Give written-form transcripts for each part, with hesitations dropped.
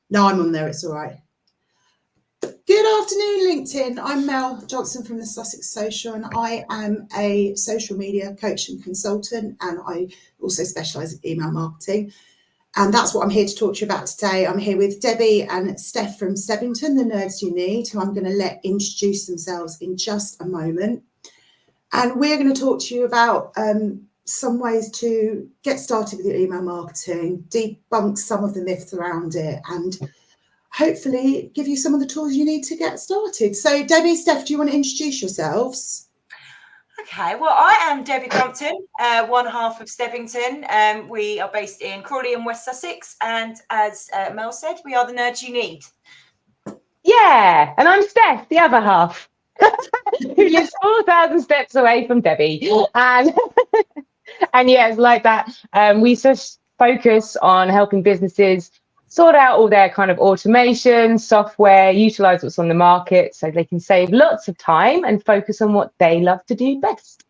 No, I'm on there. It's all right. Good afternoon, LinkedIn. I'm Mel Johnson from the Sussex Social, and I am a social media coach and consultant, and I also specialise in email marketing. And that's what I'm here to talk to you about today. I'm here with Debbie and Steph from Stebbington, the nerds you need, who I'm going to let introduce themselves in just a moment. And we're going to talk to you about some ways to get started with your email marketing, debunk some of the myths around it, and hopefully give you some of the tools you need to get started. So Debbie, Steph, do you want to introduce yourselves? Okay, well, I am Debbie Crumpton, one half of Stebbington. We are based in Crawley in West Sussex, and as Mel said, we are the nerds you need. Yeah, and I'm Steph, the other half, who lives 4,000 steps away from Debbie. And yeah, it's like that. We just focus on helping businesses sort out all their kind of automation, software, utilize what's on the market so they can save lots of time and focus on what they love to do best.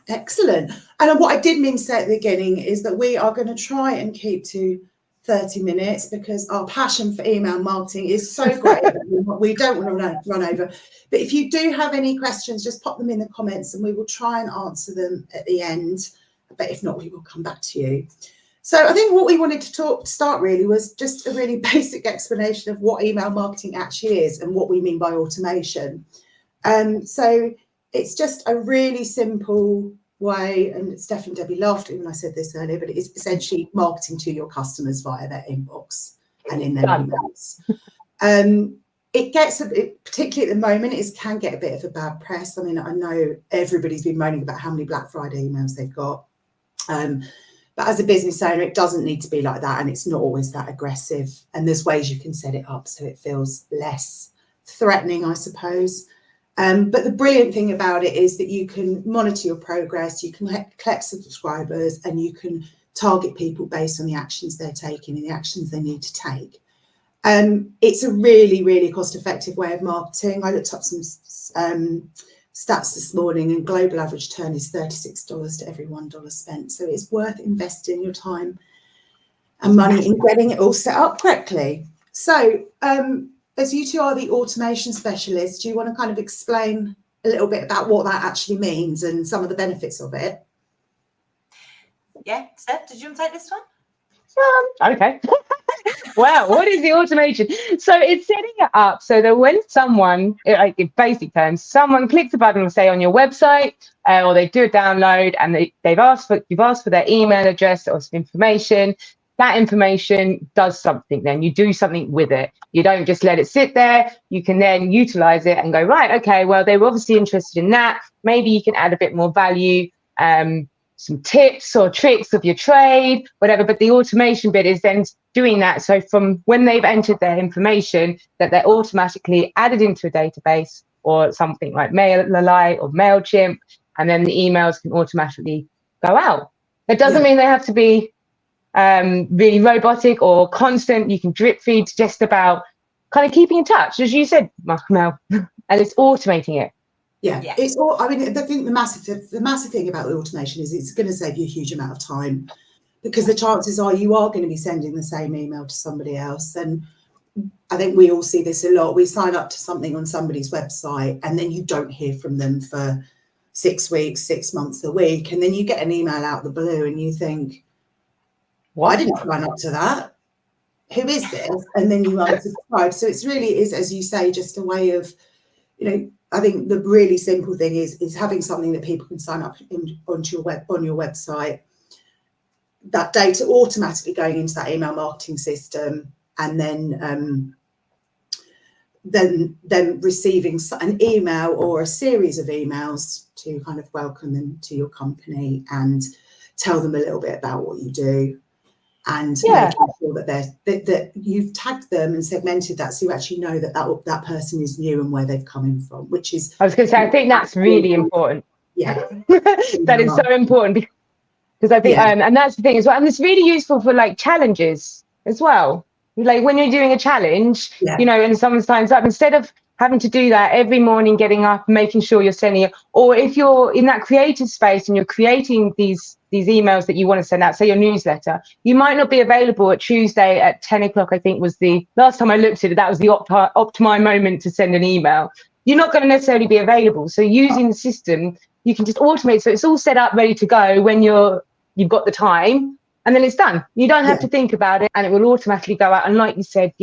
Excellent. And what I did mean to say at the beginning is that we are going to try and keep to 30 minutes because our passion for email marketing is so great that we don't want to run over. But if you do have any questions, just pop them in the comments and we will try and answer them at the end. But if not, we will come back to you. So I think what we wanted to start really was just a really basic explanation of what email marketing actually is and what we mean by automation. So it's just a really simple way, and Steph and Debbie laughed at me when I said this earlier, but it is essentially marketing to your customers via their inbox and in their emails. It gets, particularly at the moment, it can get a bit of a bad press. I mean, I know everybody's been moaning about how many Black Friday emails they've got. But as a business owner, it doesn't need to be like that, and it's not always that aggressive. And there's ways you can set it up so it feels less threatening, I suppose. But the brilliant thing about it is that you can monitor your progress, you can collect subscribers, and you can target people based on the actions they're taking and the actions they need to take. It's a really, really cost-effective way of marketing. I looked up some stats this morning, and global average turn is $36 to every $1 spent. So it's worth investing your time and money in getting it all set up correctly. So as you two are the automation specialists, do you want to kind of explain a little bit about what that actually means and some of the benefits of it? Yeah, Steph, did you want to take this one? Okay. Wow, what is the automation? So it's setting it up so that when someone, like in basic terms, someone clicks a button, say on your website, or they do a download, and you've asked for their email address or some information. That information does something. Then you do something with it. You don't just let it sit there. You can then utilize it and go, right, okay, well, they were obviously interested in that. Maybe you can add a bit more value. Some tips or tricks of your trade, whatever, but the automation bit is then doing that. So from when they've entered their information, that they're automatically added into a database or something like MailerLite or MailChimp, and then the emails can automatically go out. That doesn't mean they have to be really robotic or constant. You can drip feed just about kind of keeping in touch, as you said, Mel, and it's automating it. Yeah, it's all. I mean, I think the massive thing about the automation is it's going to save you a huge amount of time, because the chances are you are going to be sending the same email to somebody else. And I think we all see this a lot. We sign up to something on somebody's website and then you don't hear from them for 6 weeks, 6 months, a week, and then you get an email out of the blue and you think, well, I didn't sign up to that. Who is this? And then you unsubscribe. So it's really is, as you say, just a way of, you know, I think the really simple thing is having something that people can sign up on your website, that data automatically going into that email marketing system, and then receiving an email or a series of emails to kind of welcome them to your company and tell them a little bit about what you do, and making sure that you've tagged them and segmented that, so you actually know that person is new and where they've come in from, which is, I was going to say, I think that's really important. Yeah. That is so important, because I think, and that's the thing as well, and it's really useful for like challenges as well. Like when you're doing a challenge, you know, and someone signs up, instead of having to do that every morning, getting up, making sure you're sending it. Or if you're in that creative space and you're creating these emails that you want to send out, say your newsletter, you might not be available at Tuesday at 10 o'clock, I think was the last time I looked at it, that was the optimum moment to send an email. You're not going to necessarily be available. So using the system, you can just automate. So it's all set up, ready to go when you've got the time, and then it's done. You don't have to think about it, and it will automatically go out. And like you said,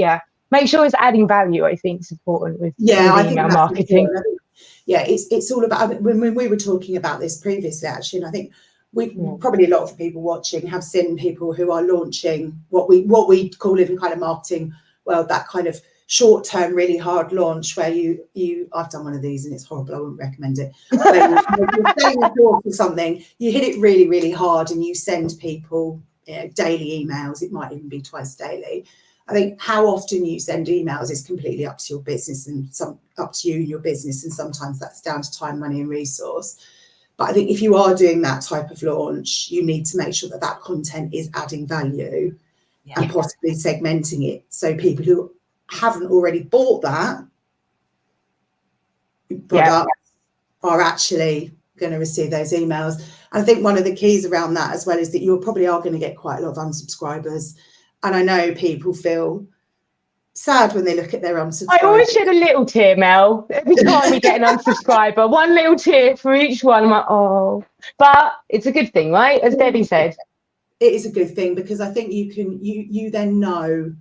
make sure it's adding value. I think it's important with email marketing. It's all about, when we were talking about this previously, actually, and I think probably a lot of people watching have seen people who are launching what we call in kind of marketing world, that kind of short-term, really hard launch where I've done one of these and it's horrible, I wouldn't recommend it. When you're selling a course or something, you hit it really, really hard and you send people daily emails. It might even be twice daily. I think how often you send emails is completely up to your business and up to you and your business, and sometimes that's down to time, money and resource. But I think if you are doing that type of launch, you need to make sure that content is adding value and possibly segmenting it so people who haven't already bought that product are actually going to receive those emails. And I think one of the keys around that as well is that you probably are going to get quite a lot of unsubscribers. And I know people feel sad when they look at their unsubscribers. I always shed a little tear, Mel, every time we get an unsubscriber. One little tear for each one. I'm like, oh. But it's a good thing, right? As Debbie said. It is a good thing because I think you then know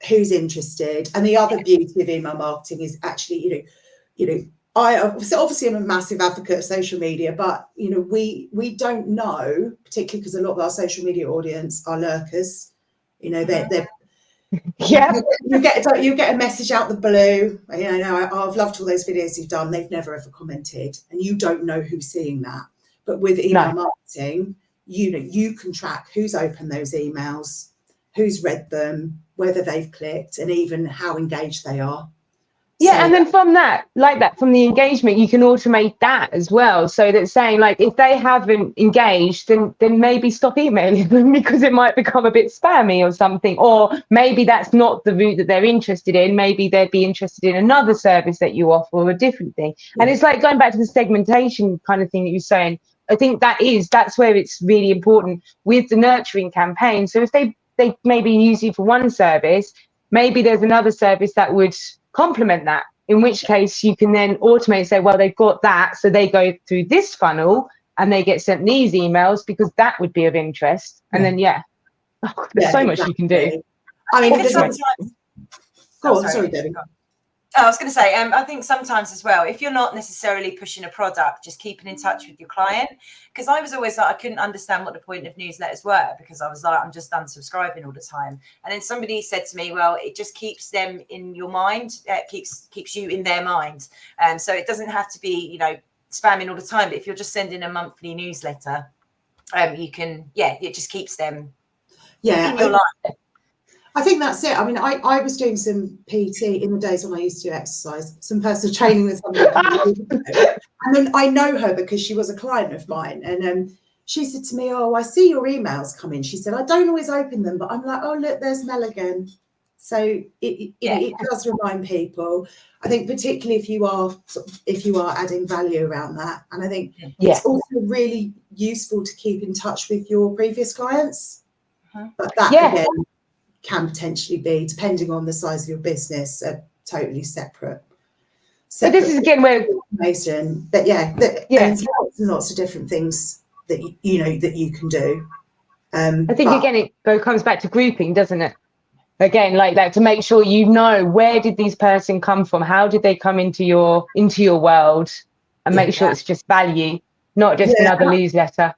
who's interested. And the other beauty of email marketing is actually, I obviously am a massive advocate of social media, but we don't know, particularly because a lot of our social media audience are lurkers. They're you get a message out the blue. I've loved all those videos you've done. They've never ever commented, and you don't know who's seeing that. But with email marketing, you can track who's opened those emails, who's read them, whether they've clicked, and even how engaged they are. And then from the engagement, you can automate that as well. So that's saying, like, if they haven't engaged, then maybe stop emailing them because it might become a bit spammy or something. Or maybe that's not the route that they're interested in. Maybe they'd be interested in another service that you offer or a different thing. And it's like going back to the segmentation kind of thing that you're saying. I think that's where it's really important with the nurturing campaign. So if they maybe use you for one service, maybe there's another service that would complement that, in which case you can then automate and say, well, they've got that, so they go through this funnel and they get sent these emails because that would be of interest. And then there's so much you can do. I mean, sorry, Debbie. I was going to say, I think sometimes as well, if you're not necessarily pushing a product, just keeping in touch with your client. Because I was always like, I couldn't understand what the point of newsletters were, because I was like, I'm just unsubscribing all the time. And then somebody said to me, well, it just keeps them in your mind, keeps you in their mind. So it doesn't have to be, spamming all the time. But if you're just sending a monthly newsletter, you can, it just keeps them in your life. I think that's it. I mean, I was doing some PT in the days when I used to exercise, some personal training with somebody. And then I know her because she was a client of mine. And she said to me, oh, I see your emails come in. She said, I don't always open them, but I'm like, oh, look, there's Mel again. So it does remind people. I think particularly if you are adding value around that. And I think it's also really useful to keep in touch with your previous clients. But that again can potentially be, depending on the size of your business, a totally separate. So this is again where information, but and lots of different things that you can do. I think again it comes back to grouping, doesn't it? Again, like that, to make sure where did this person come from, how did they come into your world, and make sure it's just value, not just another newsletter.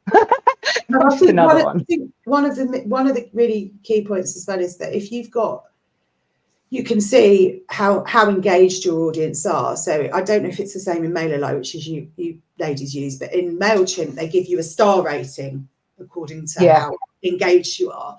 I think one of the really key points as well is that if you can see how engaged your audience are. So I don't know if it's the same in MailerLite, which is you ladies use, but in MailChimp they give you a star rating according to how engaged you are.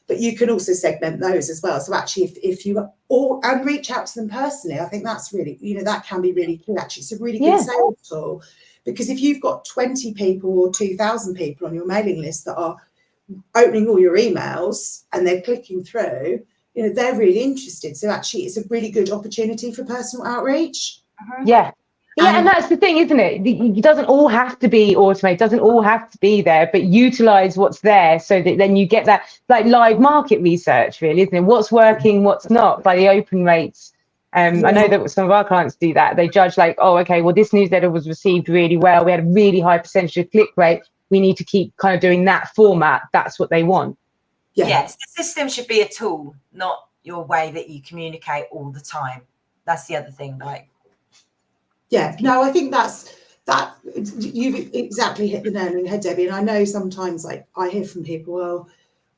But you can also segment those as well. So actually, if you and reach out to them personally, I think that's really, that can be really key. Actually, it's a really good sales tool. Because if you've got 20 people or 2,000 people on your mailing list that are opening all your emails and they're clicking through, you know, they're really interested. So actually it's a really good opportunity for personal outreach. Yeah. Yeah, and that's the thing, isn't it? It doesn't all have to be automated, doesn't all have to be there, but utilize what's there so that then you get that like live market research, really, isn't it? What's working, what's not, by the open rates. I know that some of our clients do that. They judge like, oh, okay, well, this newsletter was received really well. We had a really high percentage of click rate. We need to keep kind of doing that format. That's what they want. Yes, the system should be a tool, not your way that you communicate all the time. That's the other thing, like. Yeah, no, I think that you've exactly hit the nail on the head, Debbie. And I know sometimes, like, I hear from people,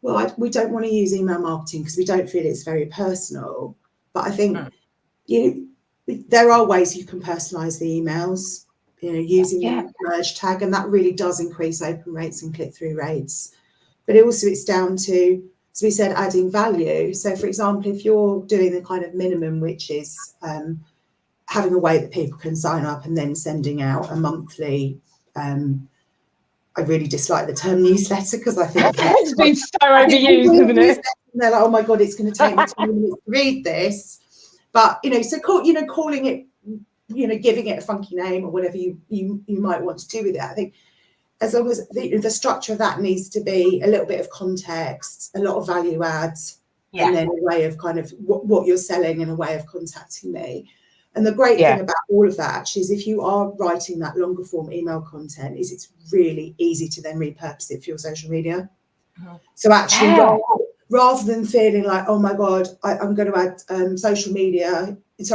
we don't want to use email marketing because we don't feel it's very personal. But I think there are ways you can personalize the emails, you know, using the merge tag, and that really does increase open rates and click-through rates. But also it's down to, as we said, adding value. So, for example, if you're doing the kind of minimum, which is having a way that people can sign up and then sending out a monthly, I really dislike the term newsletter because I think it's been so overused, isn't it? And they're like, oh my God, it's going to take me 2 minutes to read this. But, you know, so calling it, you know, giving it a funky name or whatever you might want to do with it. I think as long as the structure of that needs to be a little bit of context, a lot of value adds, and then a way of kind of what you're selling and a way of contacting me. And the great thing about all of that actually is if you are writing that longer form email content is it's really easy to then repurpose it for your social media. So actually rather than feeling like, oh my God, I'm going to add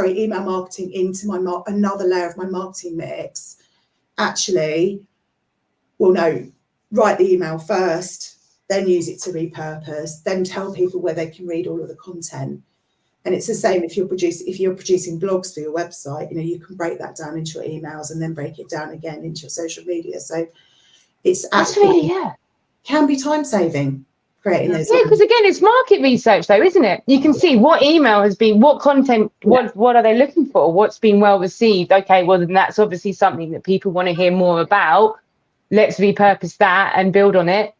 email marketing into another layer of my marketing mix, actually, well, no, write the email first, then use it to repurpose, then tell people where they can read all of the content. And it's the same if you're producing blogs for your website, you know, you can break that down into your emails and then break it down again into your social media. So it's actually can be time saving creating those. Yeah, because again, it's market research though, isn't it? You can see what email has been, what content, what are they looking for, what's been well received. Okay, well then that's obviously something that people want to hear more about. Let's repurpose that and build on it.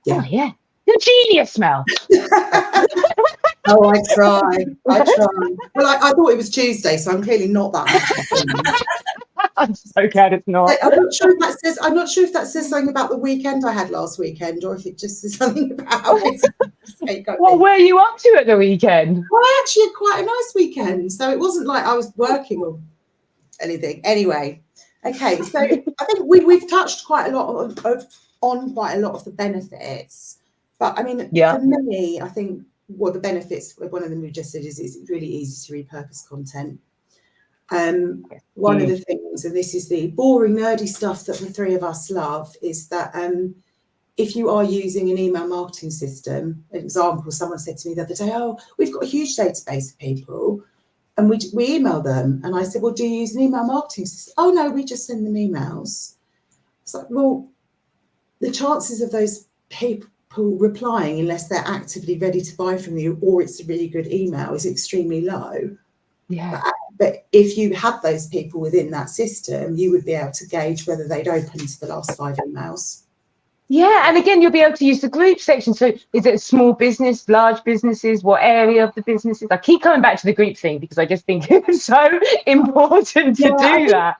Yeah. Oh yeah, you're genius, Mel. Oh, I try. Well, I thought it was Tuesday, so I'm clearly not that much. I'm so glad it's not. I'm not sure if that says something about the weekend I had last weekend, or if it just says something about what were you up to at the weekend? Well, I actually had quite a nice weekend, so it wasn't like I was working or anything. Anyway, okay, so I think we've touched quite a lot on quite a lot of the benefits, but I mean, for me, I think. Well, the benefits, one of them we just said is it's really easy to repurpose content. One of the things, and this is the boring, nerdy stuff that the three of us love, is that if you are using an email marketing system, an example, someone said to me the other day, oh, we've got a huge database of people and we email them. And I said, well, do you use an email marketing system? Oh, no, we just send them emails. It's like, well, the chances of those people replying unless they're actively ready to buy from you or it's a really good email is extremely low. But if you had those people within that system, you would be able to gauge whether they'd opened the last 5 emails. And again, you'll be able to use the group section. So is it a small business, large businesses, what area of the businesses? I keep coming back to the group thing because I just think it's so important to do that.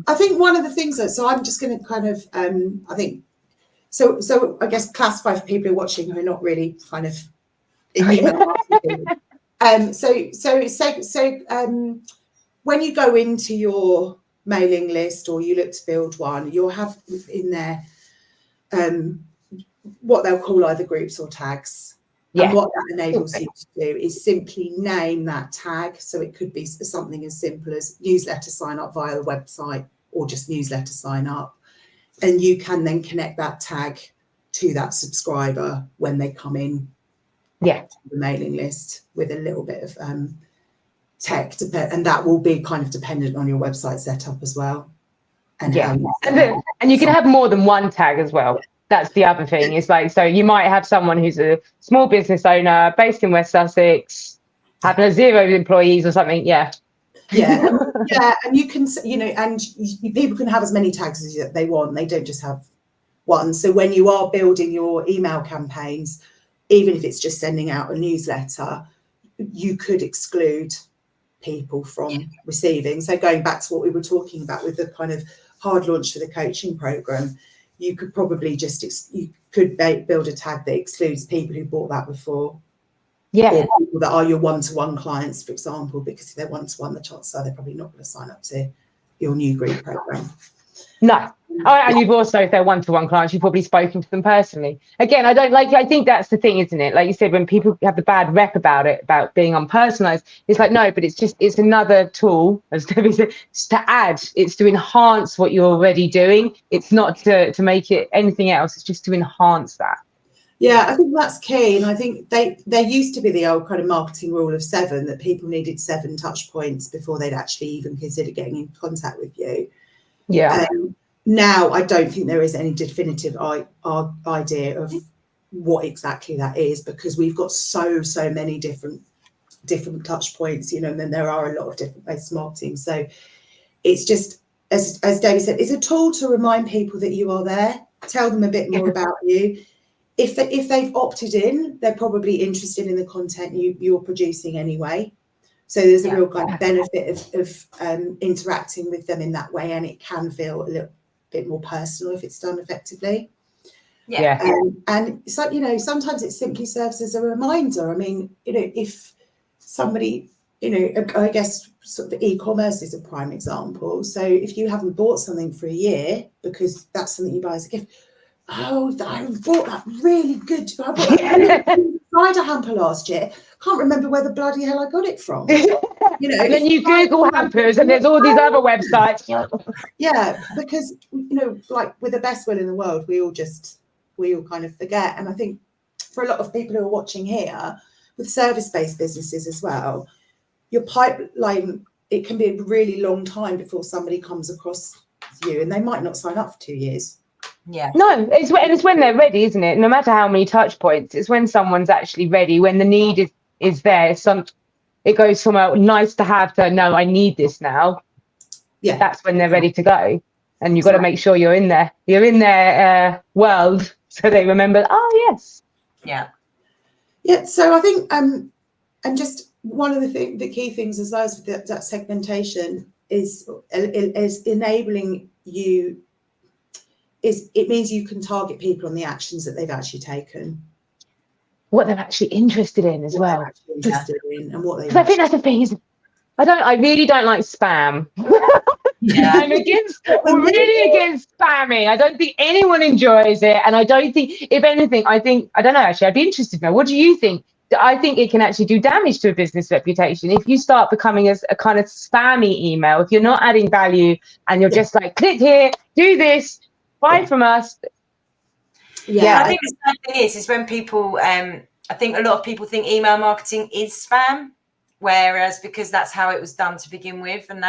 I think one of the things so I'm just going to kind of So I guess classify for people who are watching who are not really kind of when you go into your mailing list or you look to build one, you'll have in there what they'll call either groups or tags. And what that enables you to do is simply name that tag. So it could be something as simple as newsletter sign up via the website or just newsletter sign up. And you can then connect that tag to that subscriber when they come in to the mailing list with a little bit of tech, and that will be kind of dependent on your website setup as well. And and you can have more than one tag as well. That's the other thing. It's like, so you might have someone who's a small business owner based in West Sussex, having 0 employees or something. And you can, you know, and people can have as many tags as they want. They don't just have one. So when you are building your email campaigns, even if it's just sending out a newsletter, you could exclude people from receiving. So going back to what we were talking about with the kind of hard launch for the coaching program, you could probably just build a tag that excludes people who bought that before. Yeah. Or people that are your one-to-one clients, for example, because if they're one-to-one, the chances are they're probably not going to sign up to your new group program. No. Oh, and you've also, if they're one-to-one clients, you've probably spoken to them personally. Again, I think that's the thing, isn't it? Like you said, when people have the bad rep about it, about being unpersonalized, it's like, no, but it's another tool, as Debbie said, it's to add, it's to enhance what you're already doing. It's not to make it anything else. It's just to enhance that. Yeah, I think that's key. And I think there used to be the old kind of marketing rule of 7, that people needed 7 touch points before they'd actually even consider getting in contact with you. Yeah. Now, I don't think there is any definitive idea of what exactly that is, because we've got so many different touch points, and then there are a lot of different ways of marketing. So it's just, as David said, it's a tool to remind people that you are there, tell them a bit more about you. If they've opted in, they're probably interested in the content you're producing anyway. So there's a real kind of benefit of interacting with them in that way, and it can feel a little bit more personal if it's done effectively. And so, sometimes it simply serves as a reminder. I mean, if somebody, I guess sort of e-commerce is a prime example. So if you haven't bought something for a year, because that's something you buy as a gift, I bought that really good. I bought that cider hamper last year. Can't remember where the bloody hell I got it from. And then you Google hampers, and there's all these other websites. Yeah, because like with the best will in the world, we all kind of forget. And I think for a lot of people who are watching here, with service-based businesses as well, your pipeline, it can be a really long time before somebody comes across you, and they might not sign up for 2 years. Yeah. No, it's when they're ready, isn't it? No matter how many touch points, it's when someone's actually ready, when the need is there. It goes from a nice to have to, no, I need this now. Yeah. That's when they're ready to go. And you've got to make sure you're in their world, so they remember, oh, yes. Yeah. Yeah, so I think, and just one of the key things as well as with that segmentation is enabling you, it means you can target people on the actions that they've actually taken. What they're actually interested in as well. And what they. Because I think that's the thing, is I really don't like spam. Yeah. I'm really against spamming. I don't think anyone enjoys it, and I don't think, if anything, I don't know. Actually, I'd be interested to know. What do you think? I think it can actually do damage to a business reputation if you start becoming a kind of spammy email. If you're not adding value and you're just like, click here, do this, buy from us. Yeah, I think the sad thing is when people, I think a lot of people think email marketing is spam, whereas because that's how it was done to begin with, and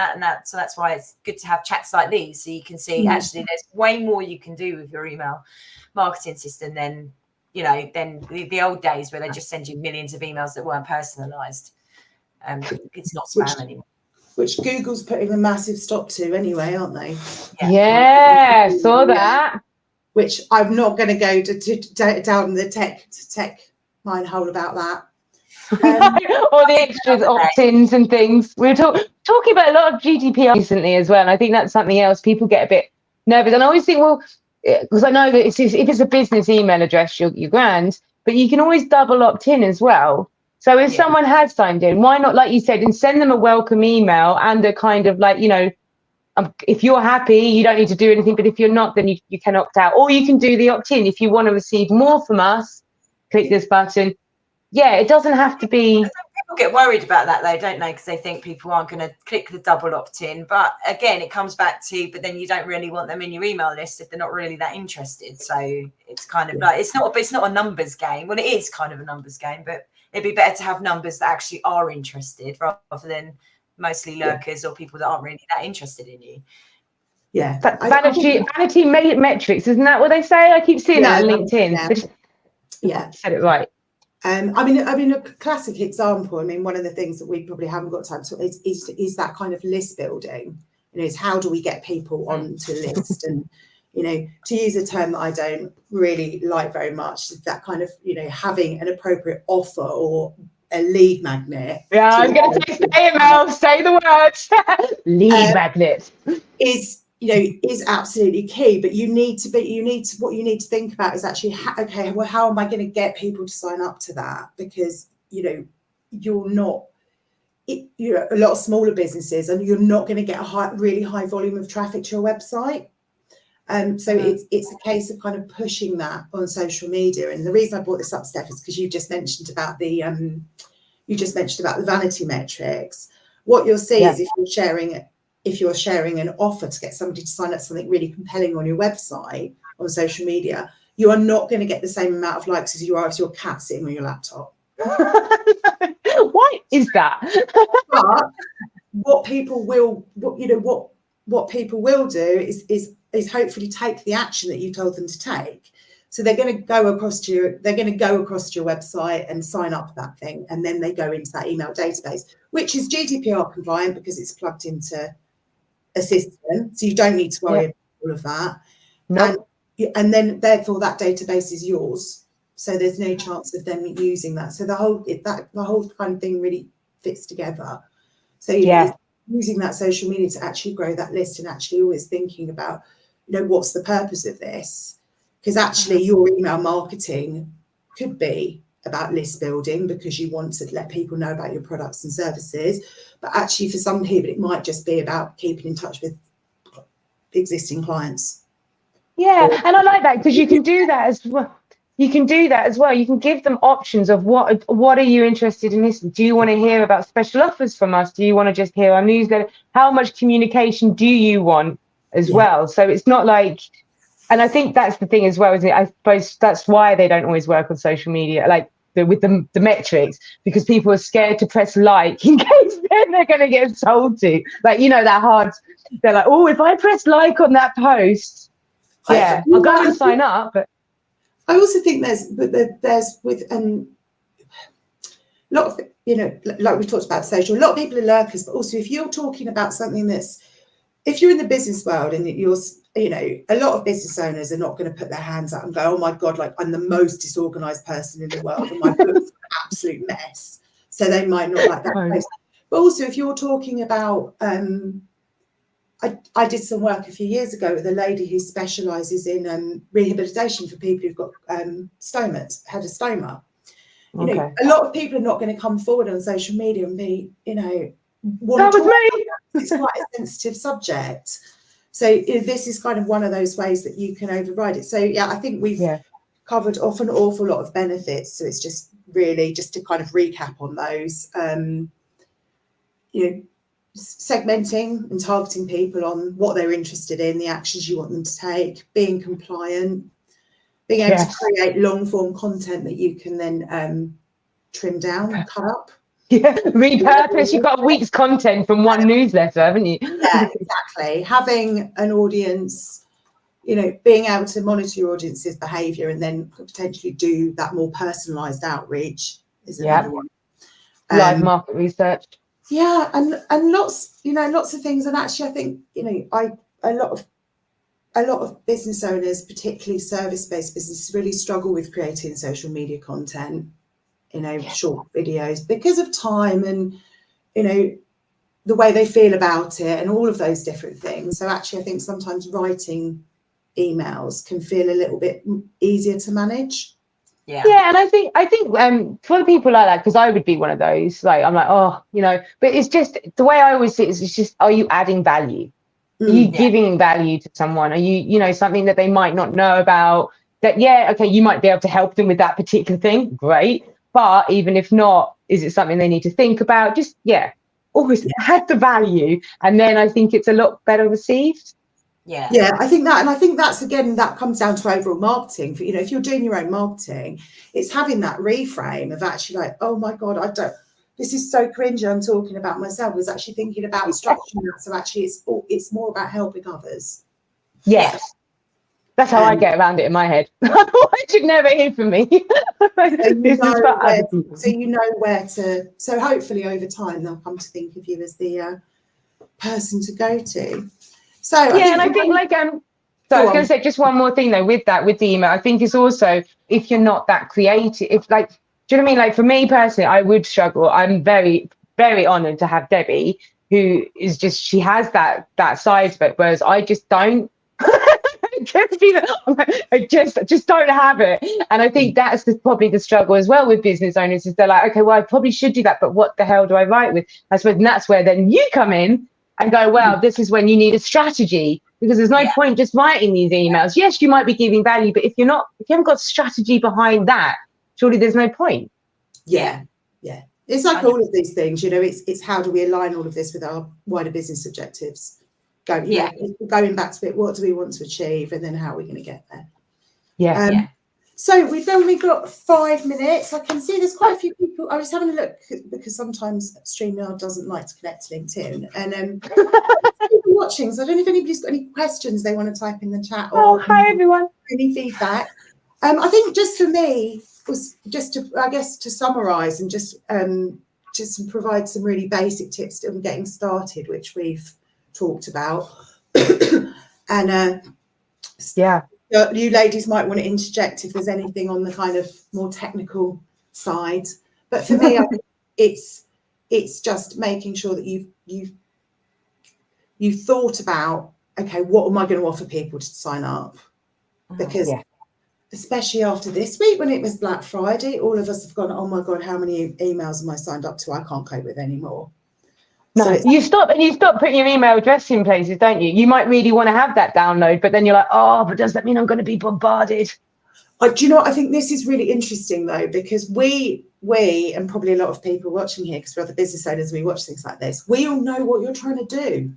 so that's why it's good to have chats like these, so you can see actually there's way more you can do with your email marketing system than the old days where they just send you millions of emails that weren't personalized. It's not spam anymore. Which Google's putting a massive stop to anyway, aren't they? Yeah, saw that. Which I'm not going to go down the tech mine hole about that. Or the extras, opt-ins and things. We were talking about a lot of GDPR recently as well, and I think that's something else. People get a bit nervous, and I always think, well, because I know that if it's a business email address, you're grand, but you can always double opt-in as well. So if someone has signed in, why not, like you said, and send them a welcome email and a kind of like, if you're happy, you don't need to do anything, but if you're not, then you can opt out, or you can do the opt-in. If you want to receive more from us, click this button. Yeah, it doesn't have to be. People get worried about that though, don't they? Because they think people aren't going to click the double opt-in. But again, it comes back to, but then you don't really want them in your email list if they're not really that interested. So it's kind of like, it's not a numbers game. Well, it is kind of a numbers game, but it'd be better to have numbers that actually are interested rather than mostly lurkers or people that aren't really that interested in you. Yeah. Vanity metrics, isn't that what they say? I keep seeing that on LinkedIn. Yeah. Said it right. I mean, a classic example. I mean, one of the things that we probably haven't got time to is that kind of list building. Is how do we get people onto list? And to use a term that I don't really like very much, is that kind of having an appropriate offer or a lead magnet. Yeah, I'm going to say it, Mel. Say the words. Lead magnet is absolutely key. But what you need to think about is actually, how am I going to get people to sign up to that? Because you're not. A lot of smaller businesses, and you're not going to get a really high volume of traffic to your website. So it's a case of kind of pushing that on social media. And the reason I brought this up, Steph, is because you just mentioned about the vanity metrics. What you'll see is if you're sharing an offer to get somebody to sign up to something really compelling on your website on social media, you are not going to get the same amount of likes as you are if your cat's sitting on your laptop. Why is that? But what people will do is hopefully take the action that you told them to take. So they're going to go across to your website and sign up for that thing, and then they go into that email database, which is GDPR compliant because it's plugged into a system, so you don't need to worry about all of that. No. And then therefore that database is yours. So there's no chance of them using that. So the whole kind of thing really fits together. So using that social media to actually grow that list, and actually always thinking about, what's the purpose of this? Because actually your email marketing could be about list building because you want to let people know about your products and services. But actually for some people, it might just be about keeping in touch with existing clients. Yeah, and I like that because you can do that as well. You can give them options of what are you interested in listening? Do you want to hear about special offers from us? Do you want to just hear our newsletter? How much communication do you want as well? So it's not like, and I think that's the thing as well, isn't it? I suppose that's why they don't always work on social media, like with the metrics, because people are scared to press like in case then they're going to get sold to. Like, that hard. They're like, oh, if I press like on that post, I'll go and sign up. But I also think there's with a lot of, like we talked about social, a lot of people are lurkers, but also if you're talking about something if you're in the business world and you're, a lot of business owners are not going to put their hands up and go, oh my God, like I'm the most disorganized person in the world and my book's an absolute mess. So they might not like that post. But also if you're talking about, I did some work a few years ago with a lady who specialises in rehabilitation for people who've got had a stoma. A lot of people are not going to come forward on social media and be, want to talk about it. It's quite a sensitive subject. So this is kind of one of those ways that you can override it. So I think we've covered off an awful lot of benefits. So it's just really just to kind of recap on those. Segmenting and targeting people on what they're interested in, the actions you want them to take, being compliant, being able to create long form content that you can then trim down, cut up. Yeah, repurpose. You've got a week's content from one newsletter, haven't you? Yeah, exactly. Having an audience, being able to monitor your audience's behaviour and then potentially do that more personalised outreach is another one. Live market research. Yeah, and lots of things. And actually, I think a lot of business owners, particularly service-based businesses, really struggle with creating social media content, short videos because of time and the way they feel about it and all of those different things. So actually, I think sometimes writing emails can feel a little bit easier to manage. Yeah, and I think for the people like that, because I would be one of those, like I'm like, but it's just the way I always see it is, it's just, are you adding value? Are you giving value to someone? Are you something that they might not know about? That you might be able to help them with that particular thing, great. But even if not, is it something they need to think about? Just always add the value, and then I think it's a lot better received. Yeah, I think that's again, that comes down to overall marketing. For if you're doing your own marketing, it's having that reframe of actually like, oh my God, this is so cringy, I'm talking about myself. I was actually thinking about structuring that. So actually it's more about helping others. Yes. That's how I get around it in my head. Otherwise you'd never hear from me. So hopefully over time they'll come to think of you as the person to go to. So I think so I was going to say just one more thing though with the email. I think it's also, if you're not that creative, Do you know what I mean? Like for me personally, I would struggle. I'm very, very honoured to have Debbie, who is just, she has that side of it, whereas I just don't. I just don't have it. And I think that's probably the struggle as well with business owners, is they're like, okay, well, I probably should do that, but what the hell do I write with? I suppose, and that's where then you come in and go, well, this is when you need a strategy, because there's no point just writing these emails. Yes, you might be giving value, but if you haven't got strategy behind that, surely there's no point. Yeah. It's like all of these things, you know, it's how do we align all of this with our wider business objectives? Going back to it, what do we want to achieve, and then how are we going to get there? So we've only got 5 minutes. I can see there's quite a few people. I was having a look because sometimes StreamYard doesn't like to connect to LinkedIn, and people watching. So I don't know if anybody's got any questions they want to type in the chat. Or hi everyone. Any feedback? I think just for me was just to, I guess, to summarise and just provide some really basic tips on getting started, which we've talked about. And you ladies might want to interject if there's anything on the kind of more technical side, but for me I think it's just making sure that you've thought about, okay, what am I going to offer people to sign up? Because especially after this week, when it was Black Friday, all of us have gone, oh my God, how many emails am I signed up to? I can't cope with anymore. No, so you stop putting your email address in places, don't you? You might really want to have that download, but then you're like, oh, but does that mean I'm going to be bombarded? Do you know what? I think this is really interesting though, because we and probably a lot of people watching here, because we're other business owners and we watch things like this, we all know what you're trying to do.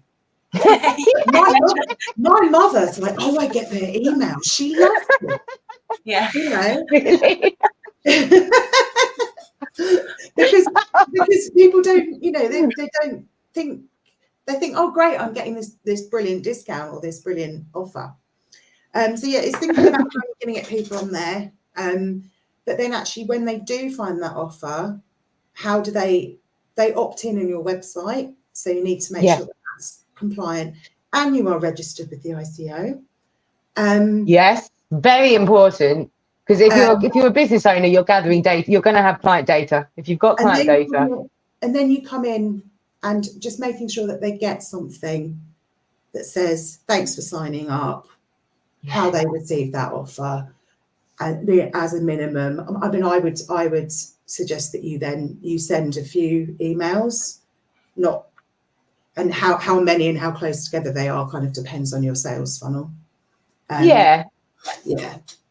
my mother's like, oh, I get their email. She loves it. Yeah. You know. Really? because people don't, you know, they don't think, they think, oh great, I'm getting this brilliant discount or this brilliant offer. So yeah, it's thinking about how you're going to get people on there. But then actually when they do find that offer, how do they opt in on your website? So you need to make sure that that's compliant and you are registered with the ICO. Yes, very important. Because if you're a business owner, you're gathering data. You're going to have client data. If you've got client data, and then you come in and just making sure that they get something that says thanks for signing up, how they received that offer, as a minimum. I mean, I would suggest that you send a few emails, and how many and how close together they are kind of depends on your sales funnel.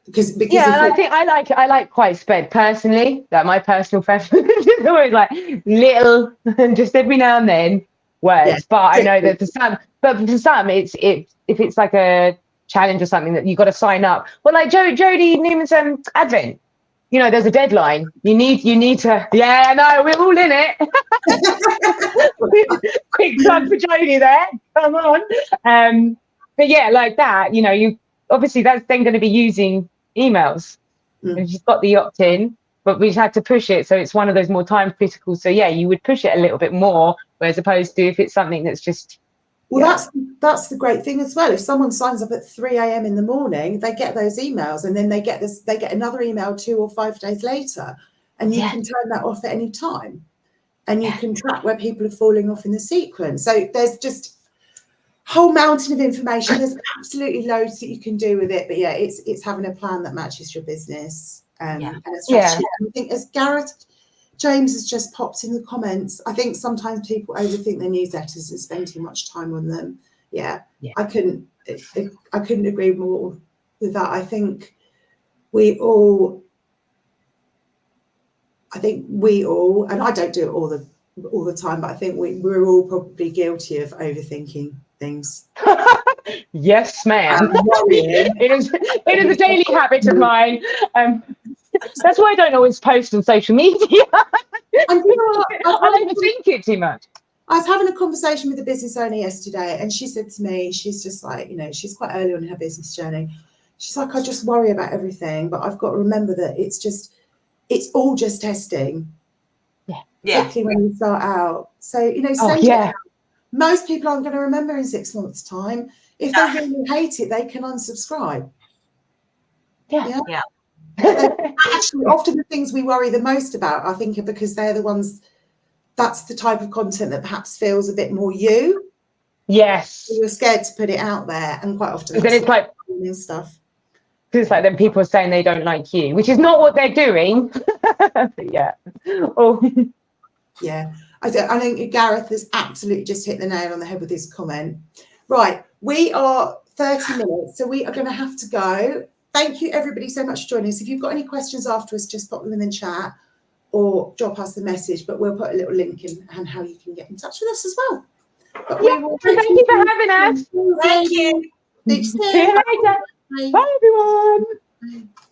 Because I think I like quite spread personally. Like my personal preference is always like little and just every now and then words. But I know that for some it's if it's like a challenge or something that you've got to sign up. Well, like Jodie Newman's Advent, you know, there's a deadline. You need to. Yeah, no, we're all in it. Quick plug for Jodie there. Come on. But yeah, like that. You know, you obviously that's then going to be using emails. And she's got the opt-in, but we've had to push it, so it's one of those more time critical. So yeah, you would push it a little bit more, whereas opposed to if it's something that's just that's the great thing as well. If someone signs up at 3 a.m. in the morning, they get those emails, and then they get another email 2 or 5 days later, and you can turn that off at any time, and you can track where people are falling off in the sequence. So there's just whole mountain of information. There's absolutely loads that you can do with it, but yeah, it's having a plan that matches your business and a strategy. And I think as Gareth James has just popped in the comments, I think sometimes people overthink their newsletters and spend too much time on them. I couldn't agree more with that. I think we all, and I don't do it all the time, but I think we're all probably guilty of overthinking things. Yes, ma'am. It is a daily habit of mine. That's why I don't always post on social media. And you know what? I overthink it too much. I was having a conversation with a business owner yesterday, and she said to me, she's just like, you know, she's quite early on in her business journey. She's like, I just worry about everything, but I've got to remember that it's all just testing. Particularly when you start out. So, you know, send it out. Most people aren't going to remember in 6 months' time. If they really hate it, they can unsubscribe. Actually, often the things we worry the most about, I think, are because they're the ones, that's the type of content that perhaps feels a bit more you. Yes. You're scared to put it out there, and quite often Then it's like stuff. it's like then people are saying they don't like you, which is not what they're doing. But yeah. Oh. Yeah. I think Gareth has absolutely just hit the nail on the head with his comment. Right, we are 30 minutes, so we are going to have to go. Thank you, everybody, so much for joining us. If you've got any questions afterwards, just pop them in the chat or drop us a message, but we'll put a little link in and how you can get in touch with us as well. But Yeah, thank you for having us. Thank you. See See you later. Bye, everyone. Bye.